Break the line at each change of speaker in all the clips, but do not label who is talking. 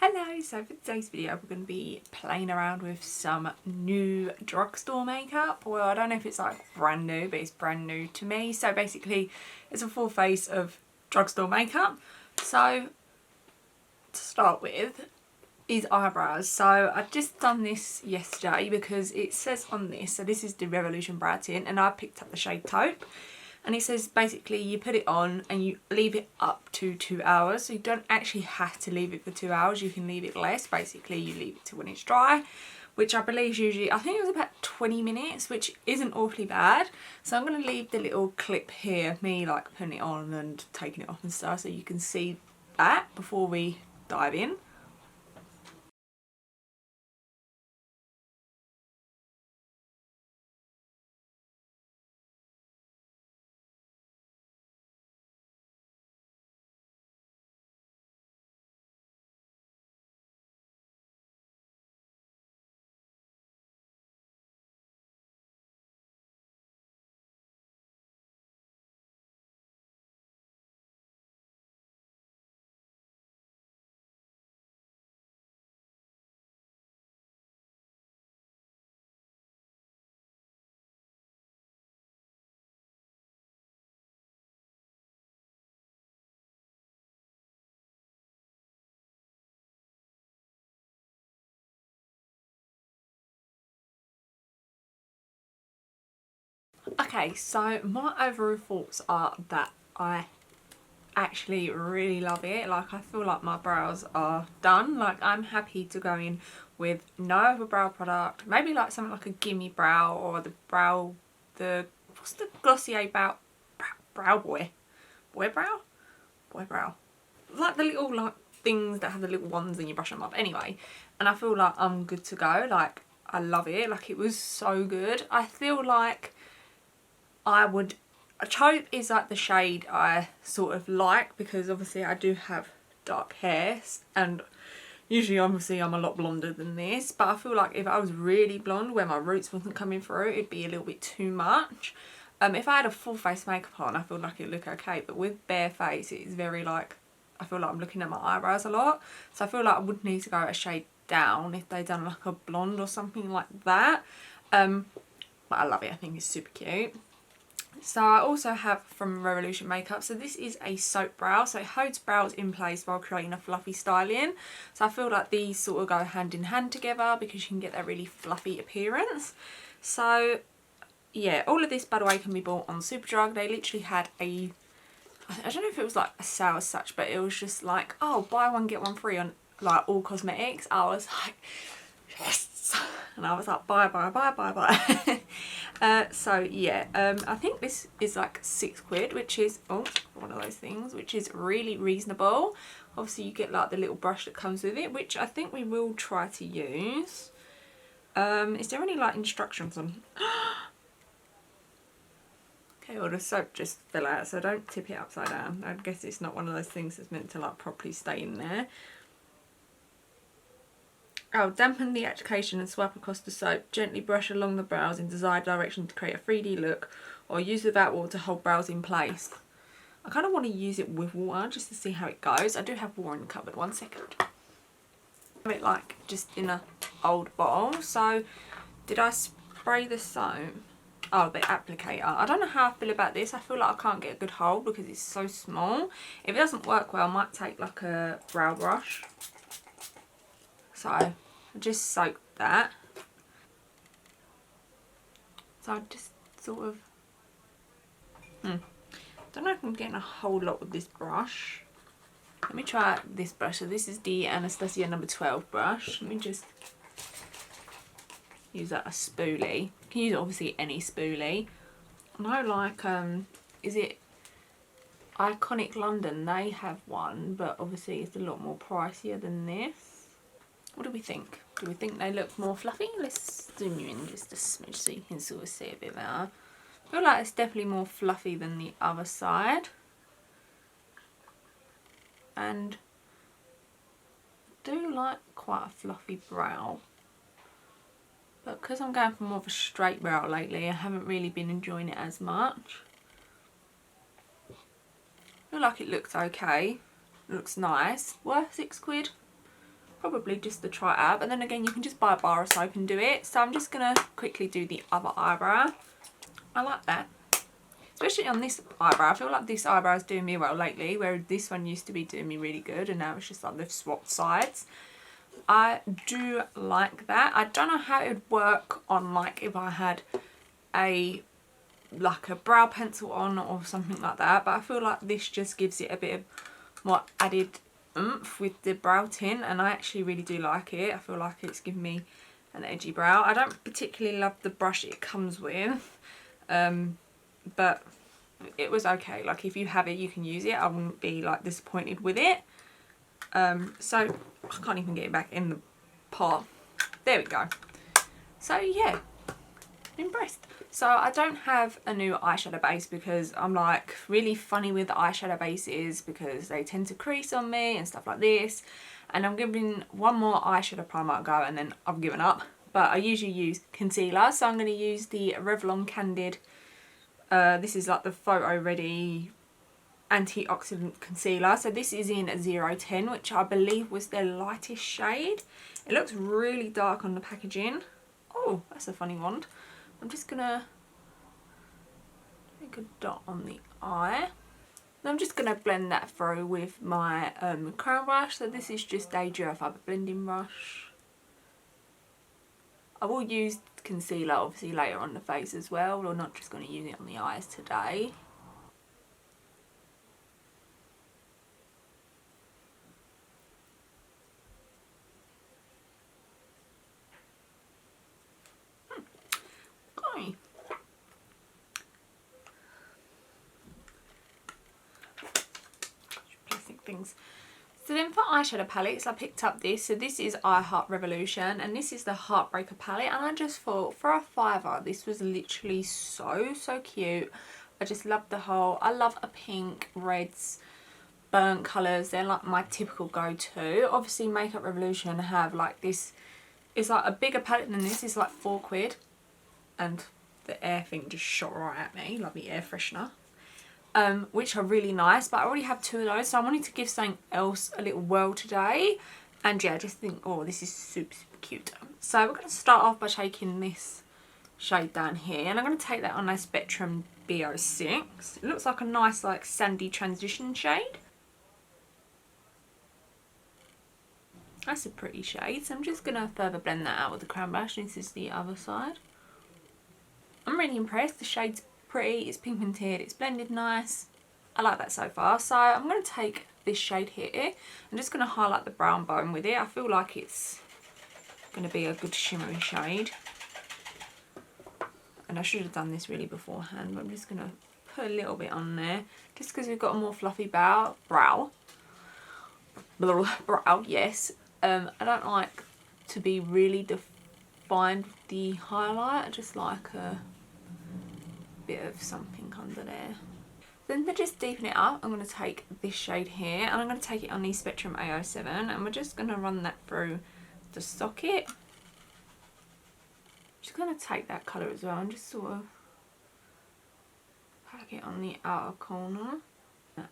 Hello, so for today's video we're going to be playing around with some new drugstore makeup. Well, I don't know if it's like brand new, but it's brand new to me. So basically it's a full face of drugstore makeup. So to start with is eyebrows. So I've just done this yesterday because it says on this, so this is the Revolution Brow Tint and I picked up the shade Taupe. And it says basically you put it on and you leave it up to 2 hours. So you don't actually have to leave it for 2 hours. You can leave it less. Basically you leave it to when it's dry, which I believe is usually, I think it was about 20 minutes, which isn't awfully bad. So I'm going to leave the little clip here, me like putting it on and taking it off and stuff, so you can see that before we dive in. Okay, so my overall thoughts are that I actually really love it. Like, I feel like my brows are done. Like, I'm happy to go in with no other brow product. Maybe like something like a Gimme Brow or what's the Glossier brow boy brow? Boy brow. Like the little like things that have the little ones and you brush them up. Anyway, and I feel like I'm good to go. Like, I love it. Like, it was so good. I feel like Taupe is like the shade I sort of like, because obviously I do have dark hair and usually obviously I'm a lot blonder than this, but I feel like if I was really blonde where my roots wasn't coming through, it'd be a little bit too much. If I had a full face makeup on, I feel like it'd look okay, but with bare face it's very like, I feel like I'm looking at my eyebrows a lot, so I feel like I would need to go a shade down if they done like a blonde or something like that. But I love it. I think it's super cute. So I also have from Revolution Makeup, so this is a soap brow, so it holds brows in place while creating a fluffy styling. So I feel like these sort of go hand in hand together because you can get that really fluffy appearance. So yeah, all of this by the way can be bought on Superdrug. They literally had I don't know if it was like a sale as such, but it was just like, oh, buy one get one free on like all cosmetics. I was like, yes, and I was like, buy. So yeah, I think this is like £6, which is one of those things which is really reasonable. Obviously you get like the little brush that comes with it, which I think we will try to use. Is there any like instructions on? Okay, well the soap just fell out, so don't tip it upside down. I guess it's not one of those things that's meant to like properly stay in there. Oh, dampen the application and swipe across the soap. Gently brush along the brows in desired direction to create a 3D look, or use without water to hold brows in place. I kind of want to use it with water just to see how it goes. I do have water in the cupboard. 1 second. I have it like just in an old bottle. So did I spray the soap? Oh, the applicator. I don't know how I feel about this. I feel like I can't get a good hold because it's so small. If it doesn't work well, I might take like a brow brush. So I just soak that. So I just sort of, don't know if I'm getting a whole lot with this brush. Let me try this brush. So this is the Anastasia number 12 brush. Let me just use that a spoolie. You can use obviously any spoolie. I know like, is it Iconic London? They have one, but obviously it's a lot more pricier than this. What do we think? Do we think they look more fluffy? Let's zoom you in just a smidge so you can sort of see a bit better. I feel like it's definitely more fluffy than the other side. And I do like quite a fluffy brow. But because I'm going for more of a straight brow lately, I haven't really been enjoying it as much. I feel like it looks okay. It looks nice. Worth £6? probably just to try it out. But then again, you can just buy a bar of soap and do it. So I'm just going to quickly do the other eyebrow. I like that. Especially on this eyebrow. I feel like this eyebrow is doing me well lately, where this one used to be doing me really good, and now it's just like they've swapped sides. I do like that. I don't know how it would work on like if I had a brow pencil on or something like that, but I feel like this just gives it a bit of more added oomph with the brow tint, and I actually really do like it. I feel like it's giving me an edgy brow. I don't particularly love the brush it comes with, but it was okay. Like if you have it, you can use it. I wouldn't be like disappointed with it. So I can't even get it back in the pot. There we go. So yeah, impressed. So I don't have a new eyeshadow base because I'm like really funny with eyeshadow bases because they tend to crease on me and stuff like this. And I'm giving one more eyeshadow primer a go and then I've given up. But I usually use concealer, so I'm going to use the Revlon Candid. This is like the Photoready Antioxidant Concealer. So this is in 010, which I believe was their lightest shade. It looks really dark on the packaging. Oh, that's a funny wand. I'm just going to make a dot on the eye. And I'm just going to blend that through with my crown brush. So this is just a Duo Fibre blending brush. I will use concealer obviously later on the face as well. We're not just going to use it on the eyes today. Okay. Plastic things. So then for eyeshadow palettes, I picked up this. So this is I Heart Revolution, and this is the Heartbreaker palette. And I just thought for a £5, this was literally so cute. I just love the whole, I love a pink, reds, burnt colours. They're like my typical go-to. Obviously Makeup Revolution have like this, it's like a bigger palette than this. It's like £4. And the air thing just shot right at me, like the air freshener. Which are really nice, but I already have 2 of those, so I wanted to give something else a little whirl today. And yeah, I just think, oh, this is super cute. So we're going to start off by taking this shade down here, and I'm going to take that on a Spectrum B06. It looks like a nice like sandy transition shade. That's a pretty shade, so I'm just going to further blend that out with the crown brush. This is the other side. I'm really impressed. The shade's pretty, it's pigmented, it's blended nice. I like that so far. So I'm going to take this shade here. I'm just going to highlight the brown bone with it. I feel like it's going to be a good shimmery shade. And I should have done this really beforehand, but I'm just going to put a little bit on there. Just because we've got a more fluffy brow, yes. I don't like to be really defined with the highlight. I just like a bit of something under there. Then to just deepen it up, I'm going to take this shade here, and I'm going to take it on the Spectrum A07, and we're just going to run that through the socket. Just going to take that colour as well and just sort of pack it on the outer corner.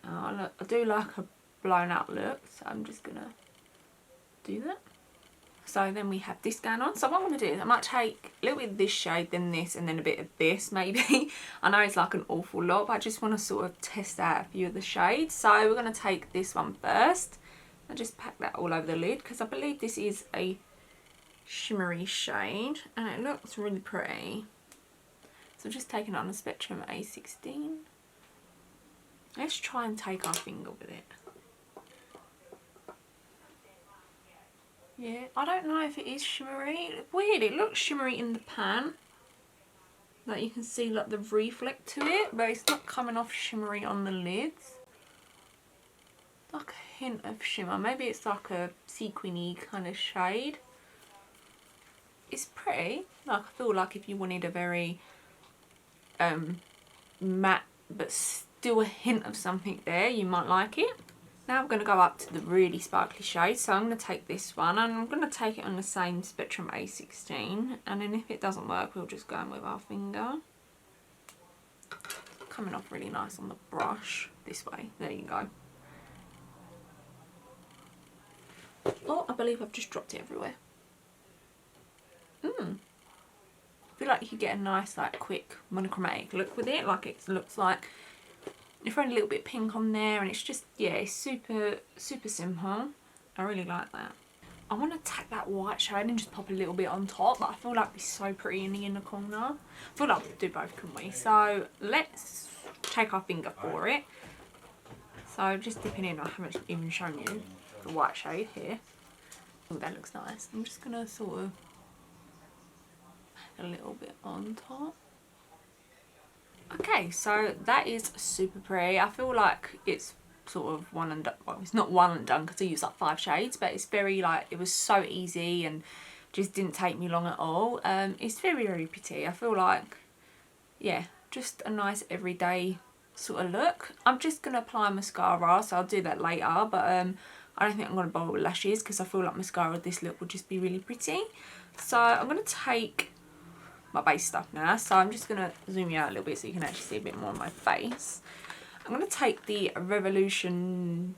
I do like a blown out look, so I'm just going to do that. So then we have this going on. So what I'm going to do is I might take a little bit of this shade, then this, and then a bit of this maybe. I know it's like an awful lot, but I just want to sort of test out a few of the shades. So we're going to take this one first and just pack that all over the lid, because I believe this is a shimmery shade and it looks really pretty. So I'm just taking it on the Spectrum A16. Let's try and take our finger with it. Yeah, I don't know if it is shimmery. Weird, it looks shimmery in the pan. Like you can see like the reflect to it, but it's not coming off shimmery on the lids. Like a hint of shimmer. Maybe it's like a sequiny kind of shade. It's pretty. Like I feel like if you wanted a very matte but still a hint of something there, you might like it. Now I'm going to go up to the really sparkly shade, so I'm going to take this one and I'm going to take it on the same Spectrum A16, and then if it doesn't work we'll just go in with our finger. Coming off really nice on the brush, this way, there you go. Oh, I believe I've just dropped it everywhere. I feel like you could get a nice, like, quick monochromatic look with it. Like, it looks like you're throwing a little bit of pink on there, and it's just, yeah, it's super, super simple. I really like that. I want to take that white shade and just pop a little bit on top, but I feel like it'd be so pretty in the inner corner. I feel like we could do both, couldn't we? So let's take our finger for it. So just dipping in, I haven't even shown you the white shade here. I think that looks nice. I'm just gonna sort of a little bit on top. Okay, so that is super pretty. I feel like it's sort of one and done. Well, it's not one and done because I used like 5 shades, but it's very, like, it was so easy and just didn't take me long at all. It's very, very pretty. I feel like, yeah, just a nice everyday sort of look. I'm just gonna apply mascara, so I'll do that later, but I don't think I'm gonna bother with lashes because I feel like mascara with this look would just be really pretty. So I'm gonna take my base stuff now, so I'm just gonna zoom you out a little bit so you can actually see a bit more of my face. I'm gonna take the Revolution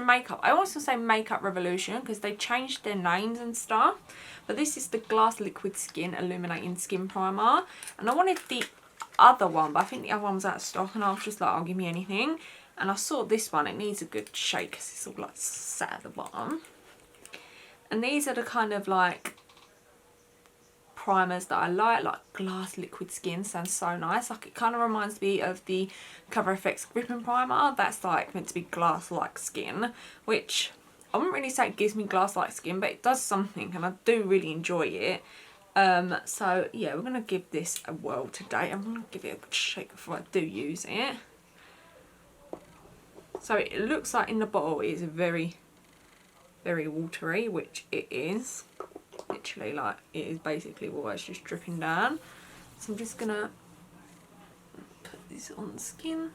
Makeup. I also say Makeup Revolution because they changed their names and stuff, but this is the Glass Liquid Skin Illuminating Skin Primer, and I wanted the other one, but I think the other one was out of stock, and I was just like, I'll give me anything, and I saw this one. It needs a good shake because it's all like sat at the bottom, and these are the kind of like primers that I like Glass Liquid Skin. Sounds so nice. Like, it kind of reminds me of the Cover FX Gripping Primer. That's like meant to be glass like skin, which I wouldn't really say it gives me glass like skin, but it does something, and I do really enjoy it. So yeah, we're gonna give this a whirl today. I'm gonna give it a good shake before I do use it. So it looks like in the bottle it is very, very watery, which it is. Literally, like, it is basically water, it's just dripping down. So I'm just gonna put this on the skin.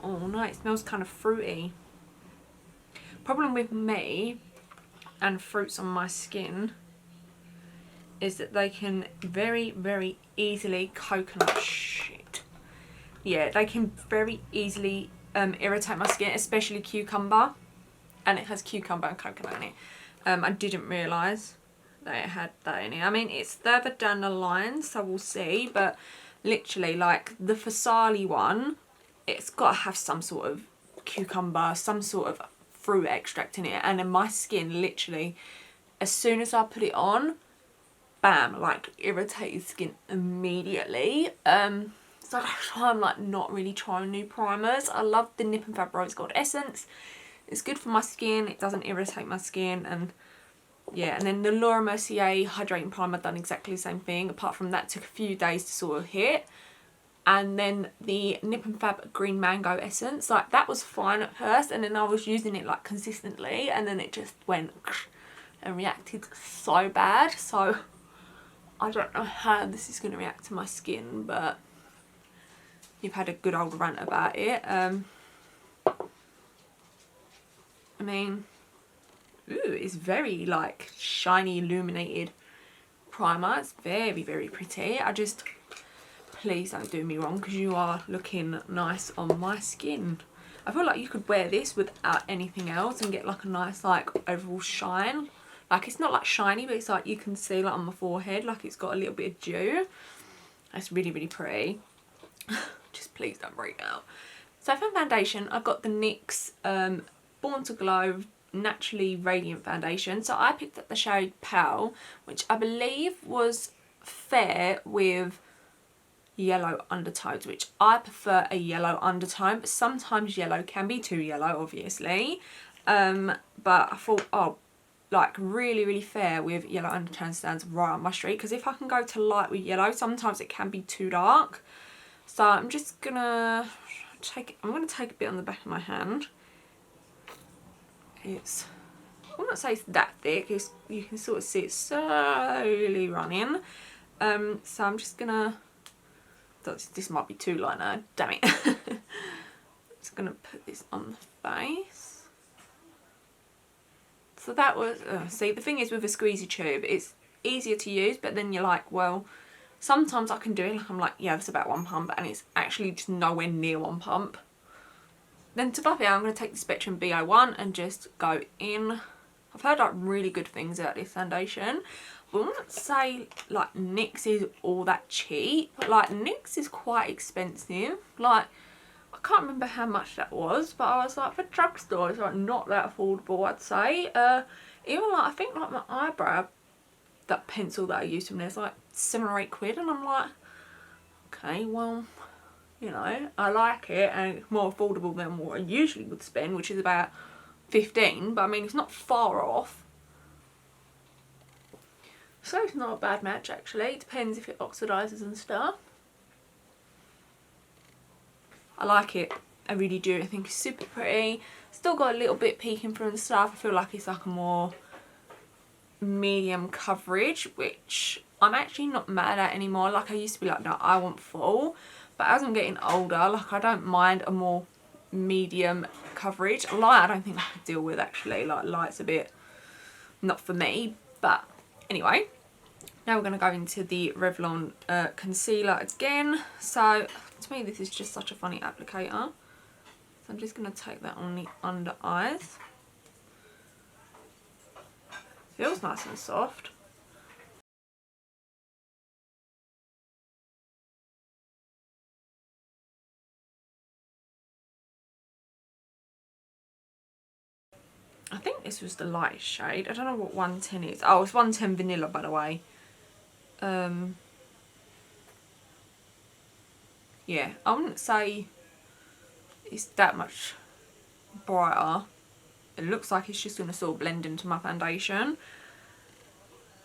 Oh no, it smells kind of fruity. Problem with me and fruits on my skin is that they can very, very easily they can very easily irritate my skin, especially cucumber, and it has cucumber and coconut in it. I didn't realise that it had that in it. I mean, it's further down the line, so we'll see, but literally, like, the Fasali one, it's got to have some sort of cucumber, some sort of fruit extract in it, and in my skin, literally, as soon as I put it on, bam, like, irritated skin immediately. So that's why I'm like not really trying new primers. I love the Nip and Fab Rose Gold Essence. It's good for my skin, it doesn't irritate my skin, and yeah, and then the Laura Mercier Hydrating Primer done exactly the same thing. Apart from that, took a few days to sort of hit. And then the Nip and Fab Green Mango Essence, like, that was fine at first, and then I was using it like consistently, and then it just went and reacted so bad. So I don't know how this is going to react to my skin, but you've had a good old rant about it. I mean, ooh, it's very, like, shiny, illuminated primer. It's very, very pretty. Please don't do me wrong, because you are looking nice on my skin. I feel like you could wear this without anything else and get, like, a nice, like, overall shine. Like, it's not, like, shiny, but it's, like, you can see, like, on my forehead, like, it's got a little bit of dew. That's really, really pretty. Just please don't break out. So for foundation, I've got the NYX Born to Glow Naturally Radiant Foundation. So I picked up the shade Pale, which I believe was fair with yellow undertones, which I prefer a yellow undertone, but sometimes yellow can be too yellow, obviously. But I thought, oh, like, really, really fair with yellow undertones stands right on my street, because if I can go to light with yellow, sometimes it can be too dark. So I'm just gonna take a bit on the back of my hand. It's, I wouldn't say it's that thick, you can sort of see it slowly running. So I'm just gonna, this might be too light now, damn it. Just gonna put this on the face. So that was, see, the thing is with a squeezy tube, it's easier to use, but then you're like, well, sometimes I can do it, like, I'm like, yeah, that's about 1 pump, and it's actually just nowhere near 1 pump. Then to buff it, I'm going to take the Spectrum BO1 and just go in. I've heard like really good things about this foundation. But I wouldn't say like NYX is all that cheap. Like NYX is quite expensive. Like I can't remember how much that was, but I was like, for drugstore it's like not that affordable, I'd say. Even like I think like my eyebrow, that pencil that I used from there is like £7 or £8, and I'm like, okay, well, you know, I like it and it's more affordable than what I usually would spend, which is about 15, but I mean it's not far off. So it's not a bad match actually. It depends if it oxidizes and stuff. I like it, I really do. I think it's super pretty. Still got a little bit peeking through and stuff. I feel like it's like a more medium coverage, which I'm actually not mad at anymore. Like I used to be like, no, I want full. But as I'm getting older, like I don't mind a more medium coverage. Light I don't think I could deal with actually. Like light's a bit not for me. But anyway, now we're going to go into the Revlon Concealer again. So to me this is just such a funny applicator. So I'm just going to take that on the under eyes. Feels nice and soft. I think this was the lightest shade. I don't know what 110 is. Oh, it's 110 Vanilla, by the way. Yeah, I wouldn't say it's that much brighter. It looks like it's just going to sort of blend into my foundation.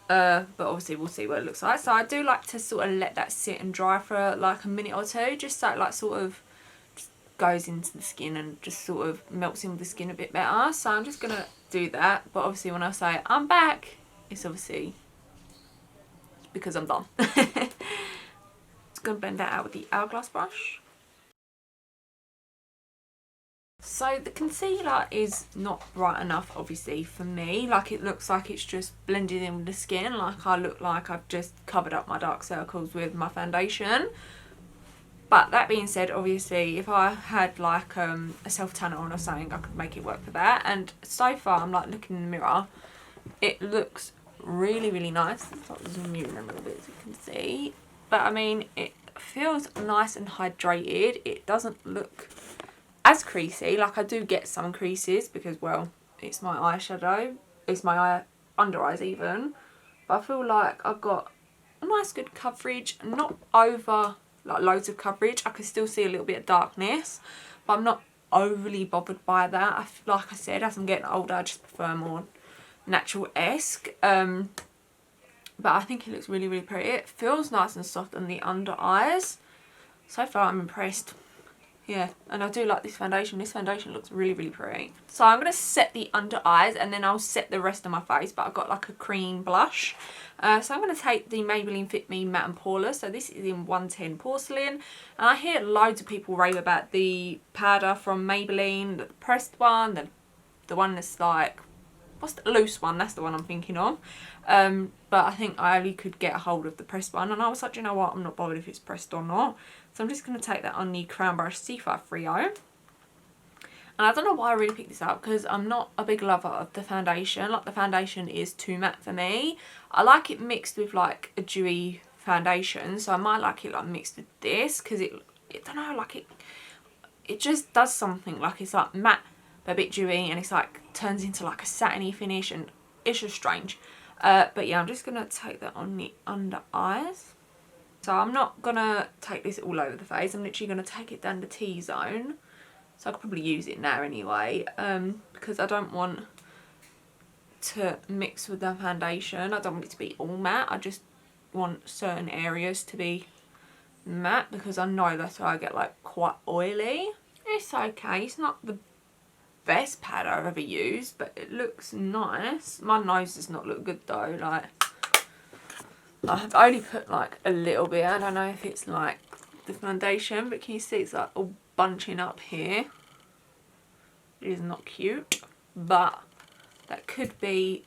But obviously we'll see what it looks like. So I do like to sort of let that sit and dry for like a minute or two, just so it like sort of just goes into the skin and just sort of melts in with the skin a bit better. So I'm just going to do that. But obviously when I say I'm back, it's obviously because I'm done. Just going to blend that out with the Hourglass brush. So the concealer is not bright enough obviously for me. Like it looks like it's just blended in with the skin. Like I look like I've just covered up my dark circles with my foundation. But that being said, obviously if I had like a self-tanner on or something, I could make it work for that. And so far I'm like looking in the mirror, it looks really, really nice. Let's like zoom you in a little bit so you can see. But I mean, it feels nice and hydrated. It doesn't look as creasy. Like I do get some creases because, well, it's my eyeshadow. It's my under eyes even. But I feel like I've got a nice good coverage. Not over like loads of coverage. I can still see a little bit of darkness. But I'm not overly bothered by that. Like I said, as I'm getting older, I just prefer more natural-esque. But I think it looks really, really pretty. It feels nice and soft on the under eyes. So far I'm impressed. Yeah, and I do like this foundation. This foundation looks really, really pretty. So I'm going to set the under eyes and then I'll set the rest of my face. But I've got like a cream blush. So I'm going to take the Maybelline Fit Me Matte and Poreless. So this is in 110 Porcelain. And I hear loads of people rave about the powder from Maybelline. The pressed one, the one that's like, what's the loose one? That's the one I'm thinking of. But I think I only could get a hold of the pressed one. And I was like, you know what? I'm not bothered if it's pressed or not. So I'm just going to take that on the Crown Brush C530. And I don't know why I really picked this up because I'm not a big lover of the foundation. Like the foundation is too matte for me. I like it mixed with like a dewy foundation. So I might like it like mixed with this because it don't know, like it just does something. Like it's like matte but a bit dewy and it's like turns into like a satiny finish and it's just strange. But yeah, I'm just going to take that on the under eyes. So I'm not going to take this all over the face. I'm literally going to take it down the T-zone. So I could probably use it now anyway. Because I don't want to mix with the foundation. I don't want it to be all matte. I just want certain areas to be matte. Because I know that's why I get like quite oily. It's okay. It's not the best powder I've ever used. But it looks nice. My nose does not look good though. Like, I've only put like a little bit. I don't know if it's like the foundation, but can you see it's like all bunching up here. It is not cute, but that could be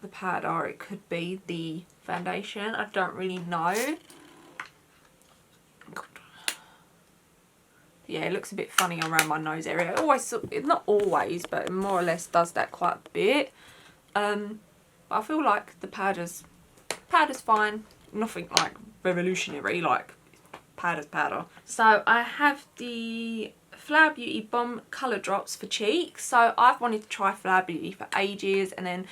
the powder or it could be the foundation. I don't really know. God. yeah, it looks a bit funny around my nose area. It always, not always, but it more or less does that quite a bit. But I feel like the powder's fine. Nothing like revolutionary, like powder's powder. So I have the Flower Beauty Bomb Colour Drops for cheeks. So I've wanted to try Flower Beauty for ages, and then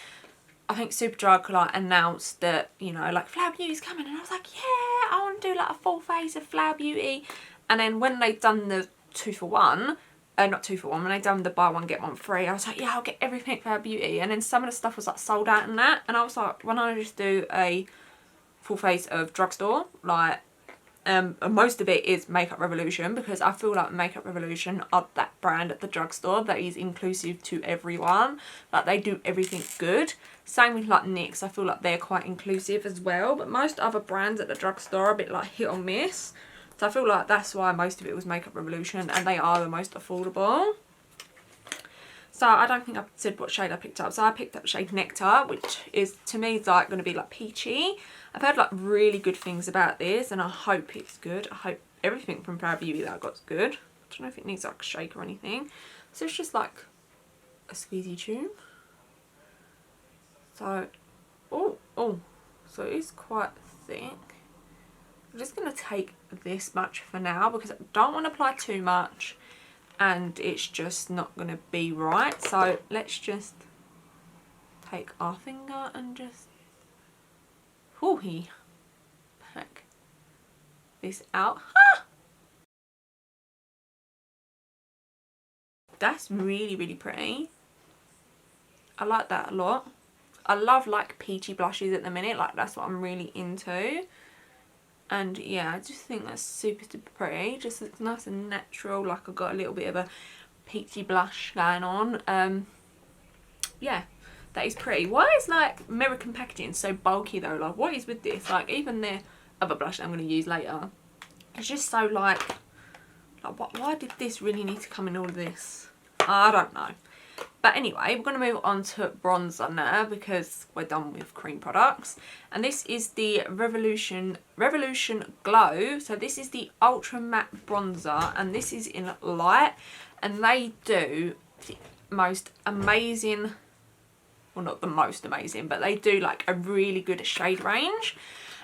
I think Superdrug like announced that, you know, like Flower Beauty's coming, and I was like, yeah, I want to do like a full face of Flower Beauty. And then when they'd done the 2 for 1, not 2 for 1, when they'd done the buy one get one free, I was like, yeah, I'll get everything Flower Beauty. And then some of the stuff was like sold out and that, and I was like, why don't I just do a full face of drugstore? Like, most of it is Makeup Revolution, because I feel like Makeup Revolution are that brand at the drugstore that is inclusive to everyone. Like, they do everything good. Same with like NYX, I feel like they're quite inclusive as well, but most other brands at the drugstore are a bit like hit or miss. So I feel like that's why most of it was Makeup Revolution, and they are the most affordable. So I don't think I said what shade I picked up. So I picked up shade Nectar, which is, to me, is like going to be like peachy. I've heard like really good things about this, and I hope it's good. I hope everything from Flower Beauty that I got is good. I don't know if it needs like a shake or anything. So it's just like a squeezy tube. So, so it's quite thick. I'm just going to take this much for now, because I don't want to apply too much and it's just not going to be right. So let's just take our finger and just pack this out. Ha! That's really, really pretty. I like that a lot. I love like peachy blushes at the minute, like that's what I'm really into. And yeah, I just think that's super, super pretty. Just looks nice and natural, like I've got a little bit of a peachy blush going on. Yeah, that is pretty. Why is like American packaging so bulky though? Like, what is with this? Like, even the other blush that I'm going to use later, it's just so like why did this really need to come in all of this? I don't know. But anyway, we're going to move on to bronzer now, because we're done with cream products. And this is the Revolution Glow. So this is the Ultra Matte Bronzer, and this is in light. And they do the most amazing, well, not the most amazing, but they do like a really good shade range.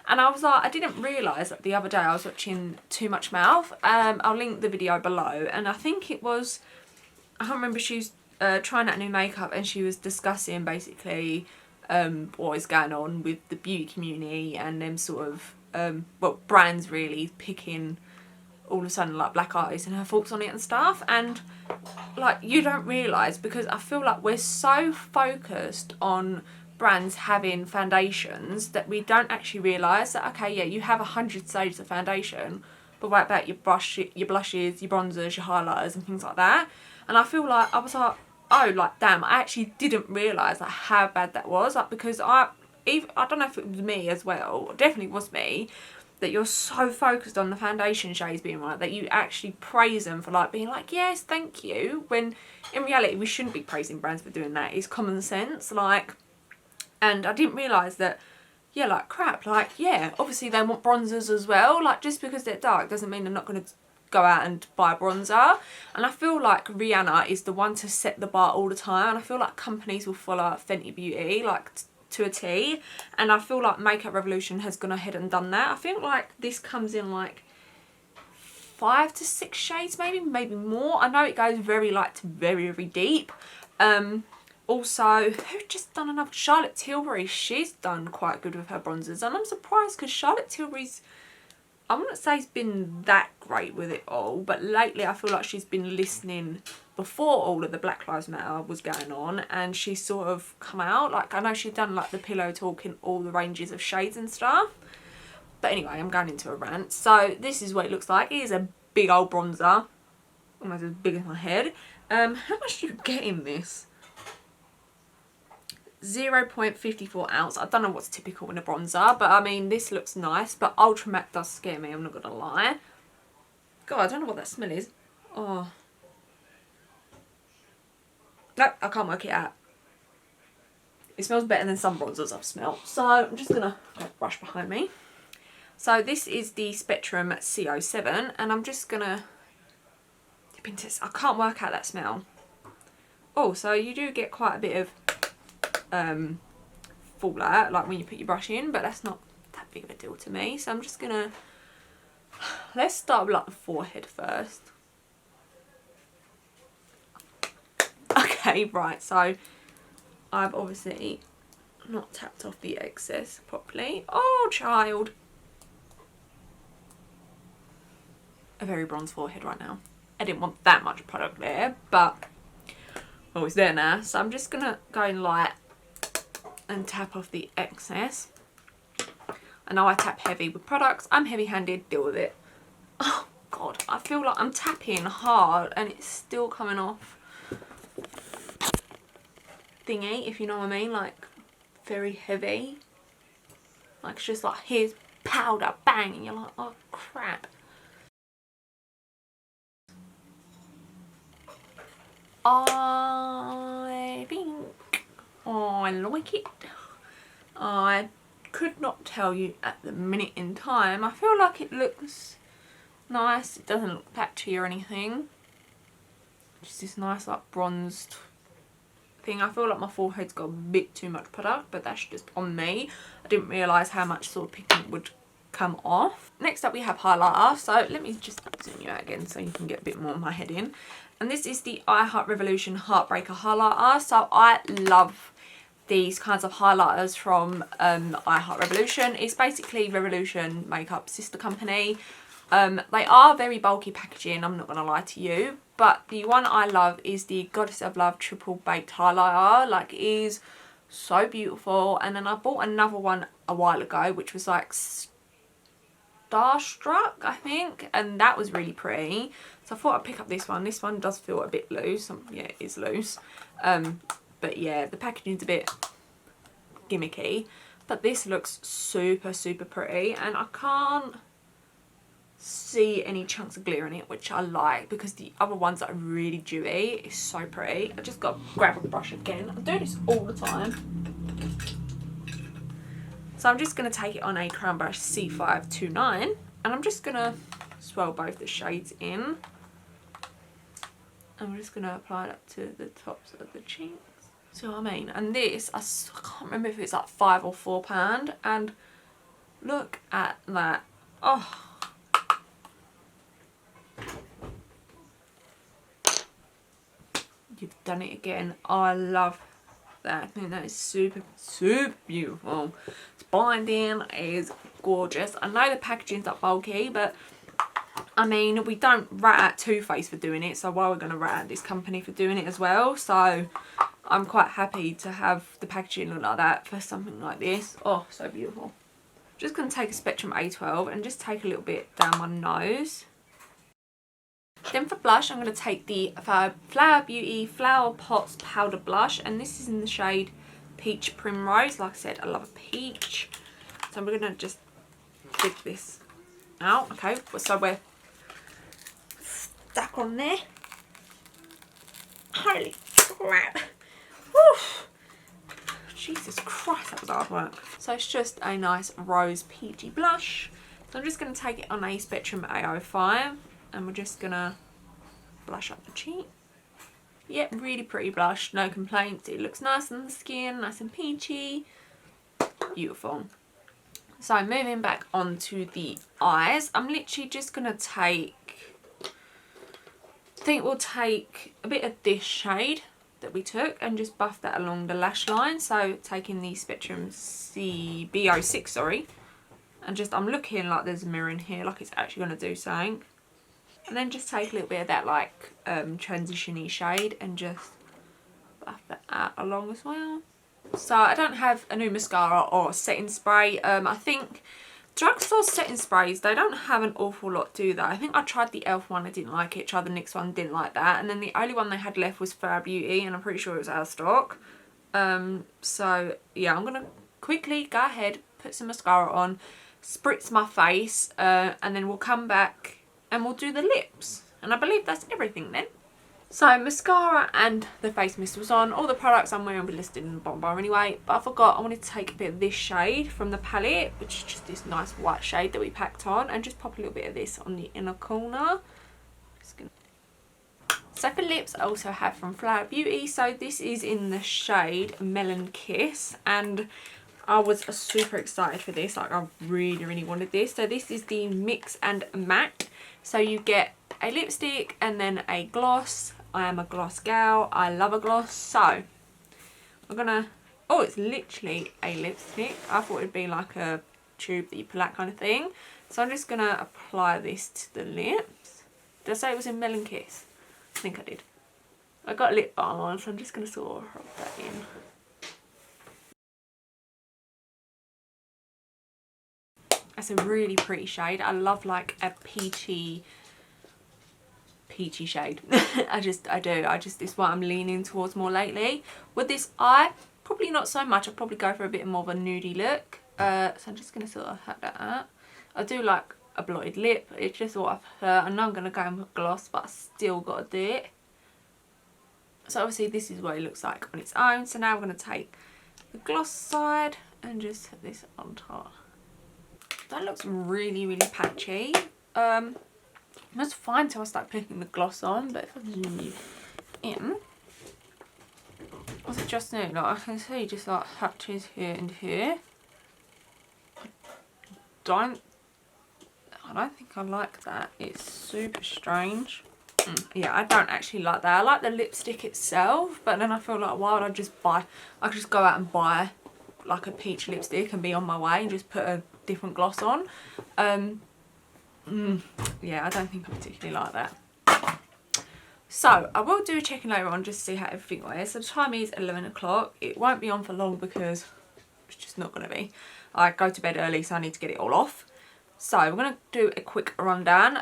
And I was like, I didn't realise that the other day I was watching Too Much Mouth. I'll link the video below. And I think it was, I can't remember, she was trying out new makeup, and she was discussing basically what is going on with the beauty community, and them sort of well, brands really picking all of a sudden like black eyes, and her thoughts on it and stuff. And like, you don't realise, because I feel like we're so focused on brands having foundations that we don't actually realise that, okay, yeah, you have 100 shades of foundation, but what about your blushes, your bronzers, your highlighters and things like that? And I feel like I was like, oh, like damn, I actually didn't realise like how bad that was. Like, because I don't know if it was me as well, it definitely was me, that you're so focused on the foundation shades being right that you actually praise them for like being like, yes, thank you, when in reality we shouldn't be praising brands for doing that. It's common sense. Like, and I didn't realise that, yeah, like crap, like, yeah, obviously they want bronzers as well. Like, just because they're dark doesn't mean they're not going to go out and buy a bronzer. And I feel like Rihanna is the one to set the bar all the time, and I feel like companies will follow Fenty Beauty like to a T, and I feel like Makeup Revolution has gone ahead and done that. I feel like this comes in like 5 to 6 shades, maybe more. I know it goes very light to very, very deep. Also, who just done enough? Charlotte Tilbury, she's done quite good with her bronzers, and I'm surprised because Charlotte Tilbury's, I wouldn't say it's been that great with it all, but lately I feel like she's been listening before all of the Black Lives Matter was going on, and she's sort of come out. Like, I know she's done like the pillow talk in all the ranges of shades and stuff. But anyway, I'm going into a rant. So this is what it looks like. It is a big old bronzer, almost as big as my head. How much do you get in this? 0.54 ounce. I don't know what's typical in a bronzer, but I mean, this looks nice, but Ultra Matte does scare me, I'm not gonna lie. God, I don't know what that smell is. Oh. Nope, I can't work it out. It smells better than some bronzers I've smelled. So I'm just gonna brush behind me. So this is the Spectrum CO7, and I'm just gonna Tipping test. I can't work out that smell. Oh, so you do get quite a bit of fallout, like when you put your brush in, but that's not that big of a deal to me. So I'm just gonna, let's start with like the forehead first. Okay, right, so I've obviously not tapped off the excess properly. Oh, child. A very bronze forehead right now. I didn't want that much product there, but oh, it's there now. So I'm just gonna go in light and tap off the excess. I know I tap heavy with products. I'm heavy-handed, deal with it. Oh God, I feel like I'm tapping hard and it's still coming off thingy, if you know what I mean, like very heavy. Like it's just like, here's powder, bang, and you're like, oh crap. I think I like it. I could not tell you at the minute in time. I feel like it looks nice. It doesn't look patchy or anything. Just this nice like bronzed thing. I feel like my forehead's got a bit too much product, but that's just on me. I didn't realise how much sort of pigment would come off. Next up we have highlighter. So let me just zoom you out again so you can get a bit more of my head in. And this is the I Heart Revolution Heartbreaker highlighter. So I love these kinds of highlighters from I Heart Revolution. It's basically Revolution makeup sister company. They are very bulky packaging, I'm not going to lie to you, but the one I love is the Goddess of Love Triple Baked Highlighter. Like, it is so beautiful. And then I bought another one a while ago, which was like Starstruck, I think, and that was really pretty. So I thought I'd pick up this one. This one does feel a bit loose. Yeah, it is loose. But yeah, the packaging's a bit gimmicky. But this looks super, super pretty. And I can't see any chunks of glitter in it, which I like, because the other ones that are really dewy is so pretty. I just got to grab a brush again. I do this all the time. So I'm just going to take it on a Crown Brush C529. And I'm just going to swirl both the shades in. I'm just going to apply that to the tops of the cheeks. See what I mean? And this, I can't remember if it's like £5 or £4. And look at that. Oh. You've done it again. I love that. I think that is super, super beautiful. It's binding, it is gorgeous. I know the packaging's not bulky, but I mean, we don't rat at Too Faced for doing it, so why are we going to rat at this company for doing it as well? So I'm quite happy to have the packaging look like that for something like this. Oh, so beautiful. Just going to take a Spectrum A12 and just take a little bit down my nose. Then for blush, I'm going to take the Flower Beauty Flower Pots Powder Blush, and this is in the shade Peach Primrose. Like I said, I love a peach. So I'm going to just dig this out. Okay, so we're stuck on there. Holy crap. Woo. Jesus Christ, that was hard work. So it's just a nice rose peachy blush. So I'm just going to take it on a Spectrum A05. And we're just gonna blush up the cheek. Yep, really pretty blush, no complaints. It looks nice on the skin, nice and peachy. Beautiful. So moving back onto the eyes, I'm literally just gonna take, I think we'll take a bit of this shade that we took and just buff that along the lash line. So taking the Spectrum B06, sorry, and just, I'm looking like there's a mirror in here, like it's actually gonna do something. And then just take a little bit of that like transition-y shade and just buff that out along as well. So I don't have a new mascara or setting spray. I think drugstore setting sprays, they don't have an awful lot, do they? I think I tried the e.l.f. one, I didn't like it. Tried the NYX one, didn't like that. And then the only one they had left was Flower Beauty, and I'm pretty sure it was out of stock. So yeah, I'm going to quickly go ahead, put some mascara on, spritz my face, and then we'll come back and we'll do the lips. And I believe that's everything then. So mascara and the face mist was on. All the products I'm wearing will be listed in the bottom bar anyway. But I forgot, I wanted to take a bit of this shade from the palette, which is just this nice white shade that we packed on, and just pop a little bit of this on the inner corner. Just gonna... So for lips, I also have from Flower Beauty. So this is in the shade Melon Kiss, and I was super excited for this. Like, I really wanted this. So this is the Mix and Matte. So you get a lipstick and then a gloss. I am a gloss gal. I love a gloss. So I'm gonna, oh, it's literally a lipstick. I thought it'd be like a tube that you pull out kind of thing. So I'm just gonna apply this to the lips. Did I say it was in Melon Kiss? I think I did. I got lip balm on, so I'm just gonna sort of rub that in. It's a really pretty shade. I love like a peachy shade. I do. It's what I'm leaning towards more lately. With this eye, probably not so much. I'll probably go for a bit more of a nudie look. So I'm just going to sort of have that out. I do like a blotted lip. It's just what I prefer. I know I'm going to go in with gloss, but I still got to do it. So obviously this is what it looks like on its own. So now I'm going to take the gloss side and just put this on top. That looks really patchy. That's fine till I start putting the gloss on, but if I zoom in, as I just know, like I can see just like patches here and here. I don't think I like that. It's super strange. Yeah, I don't actually like that. I like the lipstick itself, but then I feel like, why would I just buy, I could just go out and buy like a peach lipstick and be on my way and just put a different gloss on. Yeah, I don't think I particularly like that. So I will do a check-in later on just to see how everything wears. So the time is 11 o'clock. It won't be on for long because it's just not going to be. I go to bed early, so I need to get it all off. So we're going to do a quick rundown.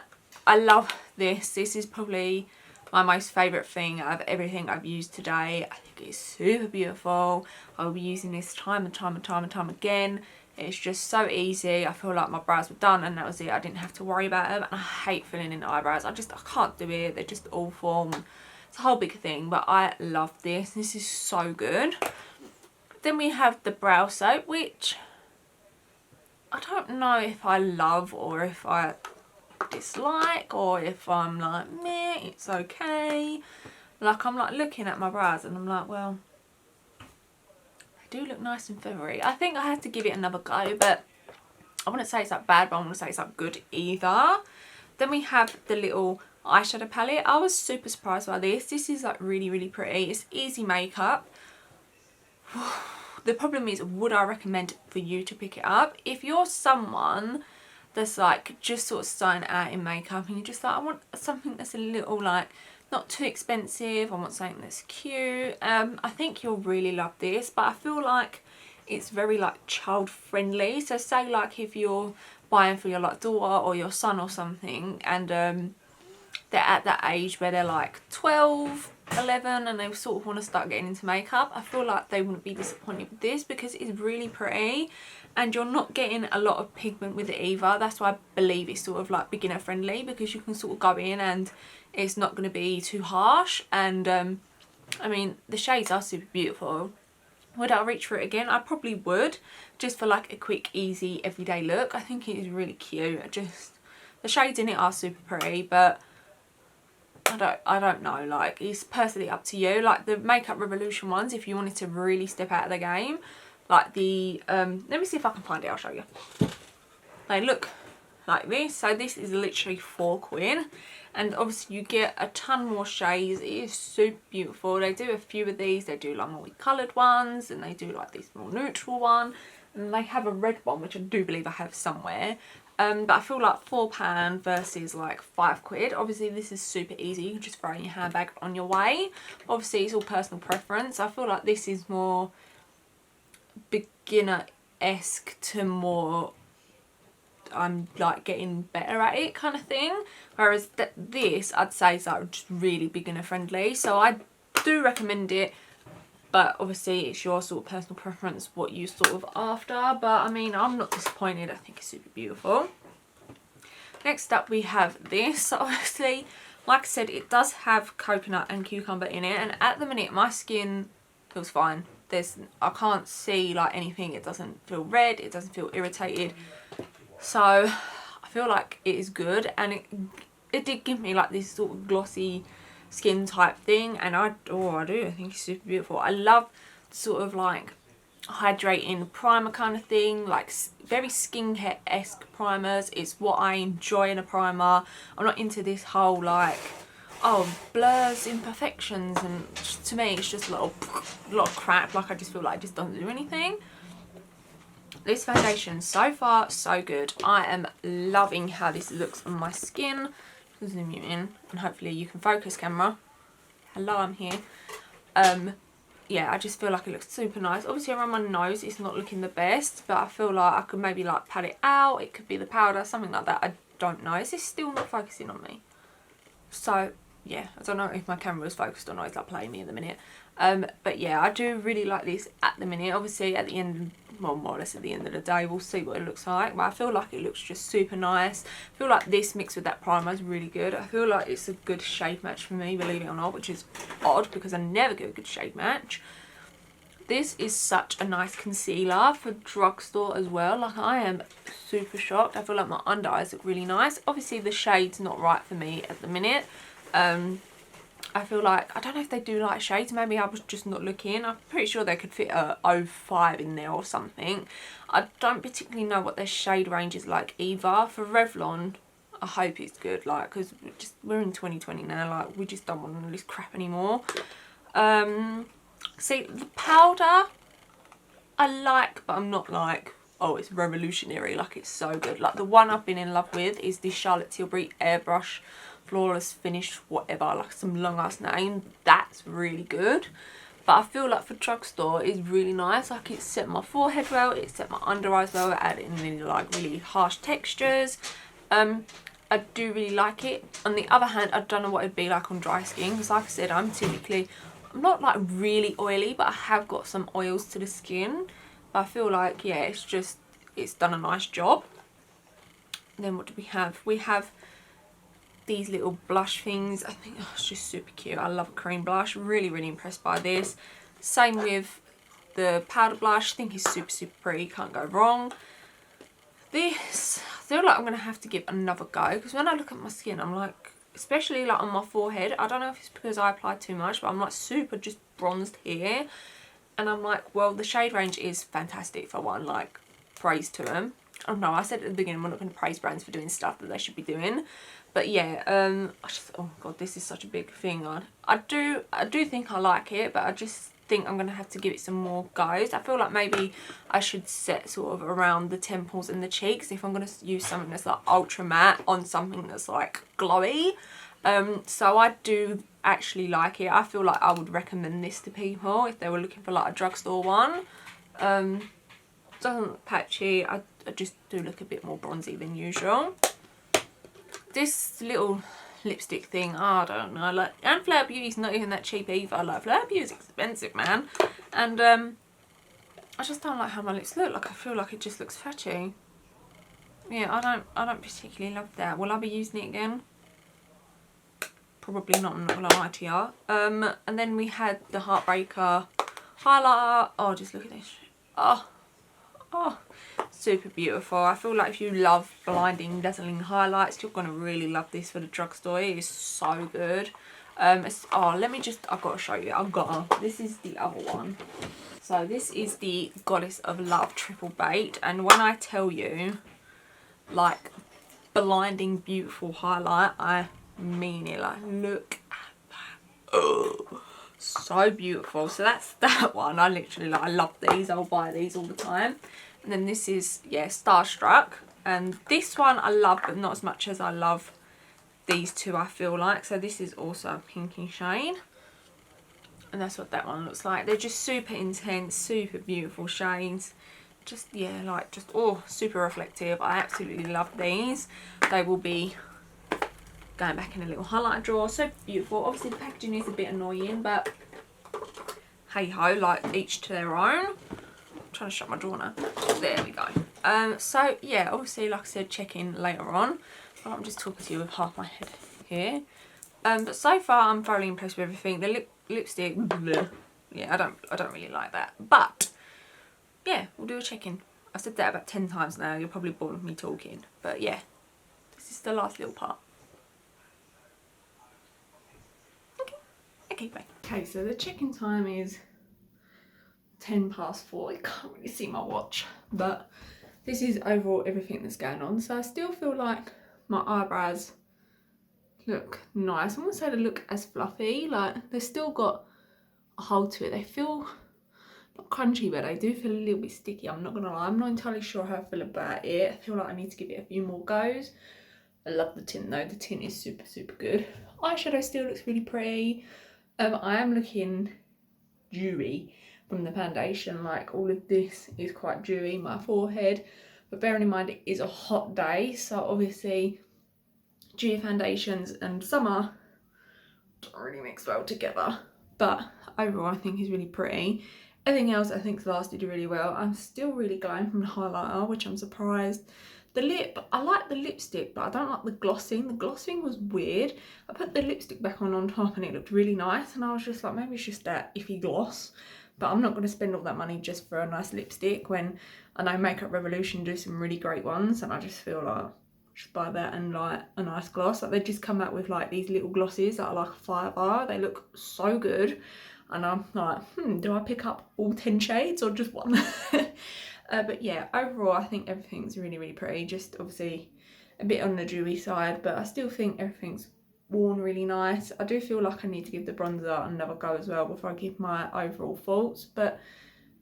I love this. This is probably my most favourite thing out of everything I've used today. I think it's super beautiful. I will be using this time and time again. It's just so easy. I feel like my brows were done and that was it. I didn't have to worry about them. And I hate filling in eyebrows. I can't do it. They're just awful. It's a whole big thing, but I love this. This is so good. Then we have the brow soap, which I don't know if I love or if I dislike or if I'm like, meh, it's okay. Like, I'm like looking at my brows and I'm like, well, do look nice and feathery. I think I had to give it another go, but I wouldn't say it's like bad, but I wouldn't say it's like good either. Then we have the little eyeshadow palette. I was super surprised by this. This is like really pretty. It's easy makeup. The problem is, would I recommend for you to pick it up? If you're someone that's like just sort of starting out in makeup and you're just like, I want something that's a little like not too expensive, I want something that's cute, I think you'll really love this. But I feel like it's very like child friendly. So say like if you're buying for your like daughter or your son or something, and they're at that age where they're like 12, 11 and they sort of want to start getting into makeup, I feel like they wouldn't be disappointed with this because it's really pretty and you're not getting a lot of pigment with it either. That's why I believe it's sort of like beginner friendly, because you can sort of go in and it's not going to be too harsh. And I mean, the shades are super beautiful. Would I reach for it again? I probably would, just for like a quick easy everyday look. I think it is really cute. The shades in it are super pretty, but I don't know, like it's personally up to you. Like the Makeup Revolution ones, if you wanted to really step out of the game, like the let me see if I can find it, I'll show you. They look like this. So this is literally £4, and obviously you get a ton more shades. It is super beautiful. They do a few of these. They do like multi-coloured ones, and they do like this more neutral one, and they have a red one which I do believe I have somewhere. But I feel like £4 versus like £5. Obviously this is super easy. You can just throw in your handbag on your way. Obviously it's all personal preference. I feel like this is more beginner-esque to more I'm like getting better at it kind of thing. Whereas this I'd say is like just really beginner friendly. So I do recommend it. But obviously it's your sort of personal preference what you sort of after. But I mean, I'm not disappointed. I think it's super beautiful. Next up we have this. So obviously, like I said, it does have coconut and cucumber in it. And at the minute my skin feels fine. I can't see like anything. It doesn't feel red. It doesn't feel irritated. So I feel like it is good. And it did give me like this sort of glossy skin type thing, and I do. I think it's super beautiful. I love sort of like hydrating primer kind of thing, like very skincare-esque primers. It's what I enjoy in a primer. I'm not into this whole like, oh, blurs, imperfections, and to me it's just a lot of crap. Like I just feel like it just doesn't do anything. This foundation, so far so good. I am loving how this looks on my skin. I'll zoom you in and hopefully you can focus, camera. Hello, I'm here. Yeah, I just feel like it looks super nice. Obviously around my nose it's not looking the best, but I feel like I could maybe like pat it out. It could be the powder, something like that. I don't know. Is this still not focusing on me? So yeah, I don't know if my camera is focused or not. It's like playing me at the minute. But yeah, I do really like this at the minute. Obviously at the end, well, more or less at the end of the day, we'll see what it looks like, but I feel like it looks just super nice. I feel like this mixed with that primer is really good. I feel like it's a good shade match for me, believe it or not, which is odd because I never get a good shade match. This is such a nice concealer for drugstore as well. Like I am super shocked. I feel like my under eyes look really nice. Obviously the shade's not right for me at the minute. I feel like, I don't know if they do like shades, maybe I was just not looking. I'm pretty sure they could fit a 05 in there or something. I don't particularly know what their shade range is like either. For Revlon, I hope it's good, like, because we're in 2020 now, like, we just don't want all this crap anymore. See, the powder, I like, but I'm not like, oh, it's revolutionary, like, it's so good. Like, the one I've been in love with is this Charlotte Tilbury Airbrush Flawless Finish, whatever, like some long ass name. That's really good. But I feel like for drugstore it's really nice. Like it set my forehead well, it set my under eyes well, it added in really like really harsh textures. I do really like it. On the other hand, I don't know what it'd be like on dry skin, because like I said, I'm not like really oily, but I have got some oils to the skin. But I feel like, yeah, it's done a nice job. And then what do we have? We have these little blush things. I think, oh, it's just super cute. I love a cream blush. Really, really impressed by this. Same with the powder blush. I think it's super, super pretty. Can't go wrong. This, I feel like I'm going to have to give another go, because when I look at my skin, I'm like, especially like on my forehead, I don't know if it's because I applied too much, but I'm like super just bronzed here. And I'm like, well, the shade range is fantastic for one, like, praise to them. Oh no, I said at the beginning, we're not going to praise brands for doing stuff that they should be doing. But yeah, oh god, this is such a big thing. I do think I like it, but I just think I'm going to have to give it some more goes. I feel like maybe I should set sort of around the temples and the cheeks if I'm going to use something that's like ultra matte on something that's like glowy. So I do actually like it. I feel like I would recommend this to people if they were looking for like a drugstore one. Doesn't look patchy. I just do look a bit more bronzy than usual. This little lipstick thing, I don't know, like, and Flare Beauty's not even that cheap either. Like, Flare Beauty's expensive, man. And I just don't like how my lips look. Like, I feel like it just looks fatty. Yeah, I don't particularly love that. Will I be using it again? Probably not, I'm not gonna lie to you. And then we had the Heartbreaker highlighter. Oh, just look at this. Oh, super beautiful. I feel like if you love blinding, dazzling highlights, you're gonna really love this for the drugstore. It is so good. Let me just, I've got to show you. This is the other one. So this is the Goddess of Love Triple Bait, and when I tell you, like, blinding beautiful highlight, I mean it. Like, look at that. Oh, so beautiful. So that's that one. I literally, like, I love these. I'll buy these all the time. And then this is, yeah, Starstruck. And this one I love, but not as much as I love these two, I feel like. So this is also a pinky shade. And that's what that one looks like. They're just super intense, super beautiful shades. Just, yeah, like, just, oh, super reflective. I absolutely love these. They will be going back in a little highlighter drawer. So beautiful. Obviously the packaging is a bit annoying, but hey ho, like, each to their own. I'm trying to shut my drawer now. There we go. So yeah, obviously, like I said, check in later on. I'm just talking to you with half my head here. But so far I'm thoroughly impressed with everything. The lipstick, bleh. Yeah, I don't really like that. But yeah, we'll do a check-in. I've said that about 10 times now. You're probably bored of me talking. But yeah, this is the last little part. Okay. Okay, bye. Okay, so the check-in time is 4:10. You can't really see my watch, but this is overall everything that's going on. So I still feel like my eyebrows look nice. I wouldn't say they look as fluffy, like they've still got a hold to it. They feel not crunchy, but they do feel a little bit sticky. I'm not gonna lie, I'm not entirely sure how I feel about it. I feel like I need to give it a few more goes. I love the tint though, the tint is super, super good. Eyeshadow still looks really pretty. I am looking dewy from the foundation, like all of this is quite dewy, my forehead. But bearing in mind it is a hot day, so obviously dewy foundations and summer don't really mix well together. But overall I think is really pretty. Everything else I think's lasted really well. I'm still really glowing from the highlighter, which I'm surprised. The lip, I like the lipstick, but I don't like the glossing. The glossing was weird. I put the lipstick back on top and it looked really nice, and I was just like, maybe it's just that iffy gloss. But I'm not going to spend all that money just for a nice lipstick when I know Makeup Revolution do some really great ones, and I just feel like just buy that and like a nice gloss. Like they just come out with like these little glosses that are like a $5. They look so good. And I'm like, do I pick up all 10 shades or just one? But yeah, overall I think everything's really, really pretty. Just obviously a bit on the dewy side, but I still think everything's worn really nice. I do feel like I need to give the bronzer another go as well before I give my overall thoughts. But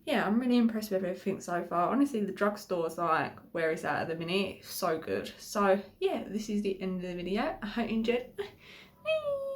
yeah, I'm really impressed with everything so far. Honestly, the drugstore's like where it's at the minute. It's so good. So yeah, this is the end of the video. I hope you enjoyed. Bye.